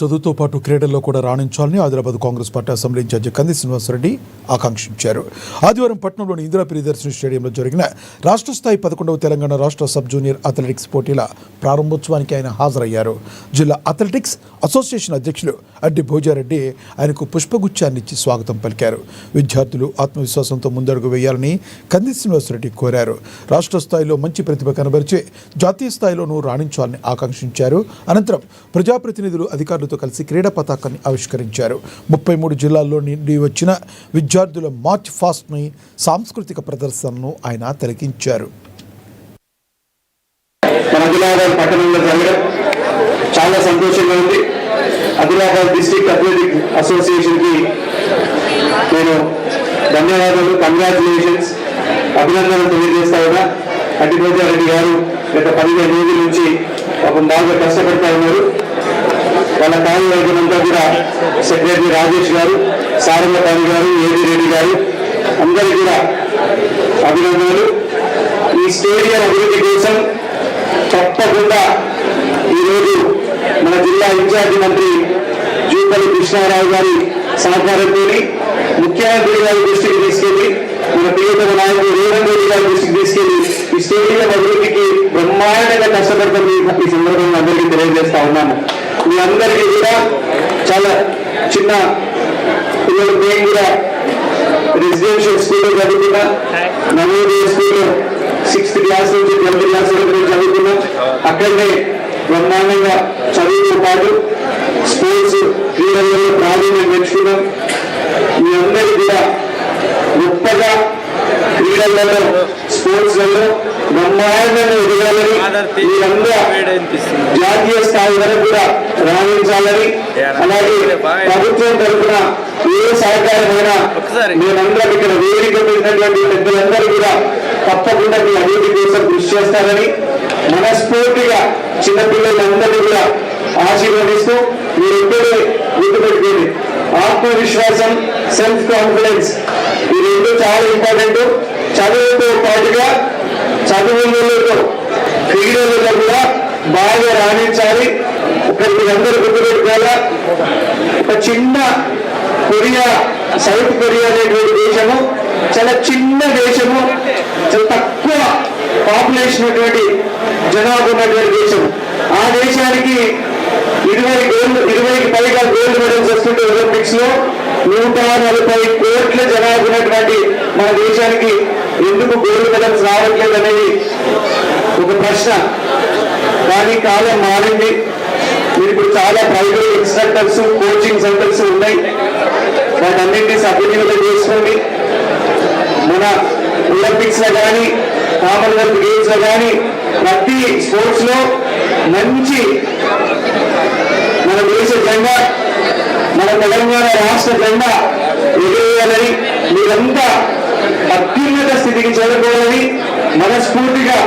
చదువుతో పాటు క్రీడల్లో కూడా రాణించాలని Adilabad Congress party assembly incharge Kandi Srinivasa Reddy ఆకాంక్షించారు. ఆదివారం పట్టణంలోని ఇందిరా ప్రియదర్శిని స్టేడియంలో జరిగిన రాష్ట్ర స్థాయి 11వ తెలంగాణ రాష్ట్ర సబ్ జూనియర్ అథ్లెటిక్స్ పోటీల ప్రారంభోత్సవానికి ఆయన హాజరయ్యారు. జిల్లా అథ్లెటిక్స్ అసోసియేషన్ అధ్యక్షులు అడ్డి భోజారెడ్డి ఆయనకు పుష్పగుచ్చాన్ని ఇచ్చి స్వాగతం పలికారు. విద్యార్థులు ఆత్మవిశ్వాసంతో ముందడుగు వేయాలని కంది శ్రీనివాసరెడ్డి కోరారు. రాష్ట్ర స్థాయిలో మంచి ప్రతిభ కనబరిచి జాతీయ స్థాయిలోనూ రాణించాలని ఆకాంక్షించారు. అనంతరం ప్రజాప్రతినిధులు అధికారులతో కలిసి క్రీడా పతాకాన్ని ఆవిష్కరించారు. 33 జిల్లాల్లో నుండి వచ్చిన విద్యార్థుల మార్చ్ ఫాస్ట్ ని సాంస్కృతిక ప్రదర్శనను ఆయన తిలకించారు. ఆదిలాబాద్ పట్టణంలో జరగడం చాలా సంతోషంగా ఉంది. ఆదిలాబాద్ డిస్ట్రిక్ట్ అథ్లెటిక్ అసోసియేషన్ కి నేను ధన్యవాదాలు, కంగ్రాచులేషన్స్, అభినందనలు తెలియజేస్తా ఉన్నా. అడ్డి భోజారెడ్డి గారు గత 15 రోజుల నుంచి బాగా కష్టపడతా ఉన్నారు. వాళ్ళ కార్యవర్గంతా కూడా సెక్రటరీ రాజేష్ గారు, సారంగపాణి గారు, ఏడి రెడ్డి గారు అందరికీ కూడా అభినందనలు. ఈ స్టేడియం అభివృద్ధి కోసం తప్పకుండా ఈరోజు మన జిల్లా ఇన్ఛార్జి మంత్రి జూపల్లి కృష్ణారావు గారి సహకారంతో ముఖ్యమంత్రి గారి దృష్టికి తీసుకెళ్లి, మన ప్రియతమ నాయకుడు రేవంత్ రెడ్డి గారి దృష్టికి తీసుకెళ్లి ఈ స్టేడియం అభివృద్ధికి బ్రహ్మాండంగా కష్టపడుతుంది ఈ సందర్భంగా అందరికీ తెలియజేస్తా ఉన్నాను. మీ అందరికీ కూడా చాలా చిన్న పిల్లలు, మేము కూడా రెసిడెన్షియల్ స్కూల్లో చదువుకున్నా, నవోదయ స్కూల్లో 6th క్లాస్ నుంచి 12th క్లాస్ వరకు చదువుకున్నాం. అక్కడనే బ్రహ్మాండంగా చదువుతో పాటు స్పోర్ట్స్ క్రీడలలో ప్రావీణ్యం పెంచుకున్నాం. మీ అందరికీ కూడా గొప్పగా క్రీడలలో స్పోర్ట్స్లలో బ్రహ్మాండంగా ఎదగాలని, మీరందరూ జాతీయ స్థాయి వరకు కూడా రాణించాలని, అలాగే ప్రభుత్వం తరఫున ఏ సహకారమైనా మేమందరం ఇక్కడ వేదిక పెట్టినటువంటి పెద్దలందరూ కూడా తప్పకుండా మీ అభివృద్ధి కోసం కృషి చేస్తారని మనస్ఫూర్తిగా చిన్నపిల్లలందరూ కూడా ఆశీర్వదిస్తూ, మీరు ఎప్పుడూ గుర్తుపెట్టుకోండి, ఆత్మవిశ్వాసం, సెల్ఫ్ కాన్ఫిడెన్స్ ఈ రెండు చాలా ఇంపార్టెంట్. చదువుతో పాటుగా చదువులతో క్రీడలలో కూడా బాగా రాణించాలి. మీరు అందరూ గుర్తుపెట్టుకోవాలా, ఒక చిన్న కొరియా, సౌత్ కొరియా అనేటువంటి దేశము చాలా చిన్న దేశము, చాలా తక్కువ పాపులేషన్ ఉన్నటువంటి జనాభా ఉన్నటువంటి దేశము. ఆ దేశానికి 20కి పైగా గోల్డ్ మెడల్స్ వస్తుంటే ఒలింపిక్స్ లో 140 కోట్ల జనాభా ఉన్నటువంటి మన దేశానికి ఎందుకు గోల్డ్ మెడల్స్ రావట్లేదు అనేది ఒక ప్రశ్న. కానీ కాలం మారింది. మీరు ఇప్పుడు చాలా ప్రైవేట్ ఇన్స్ట్రక్టర్స్, కోచింగ్ సెంటర్స్ ఉన్నాయి. వాటన్నింటినీ సద్వినియోగం చేసుకోండి. మన ఒలింపిక్స్ లో కానీ, కామన్వెల్త్ గేమ్స్ లో కానీ ప్రతి స్పోర్ట్స్ లో మంచి మన దేశ జెండా, మన తెలంగాణ రాష్ట్ర జెండా ఎగరేయాలని, మీరంతా అత్యున్నత స్థితికి చేరుకోవాలని మనస్ఫూర్తిగా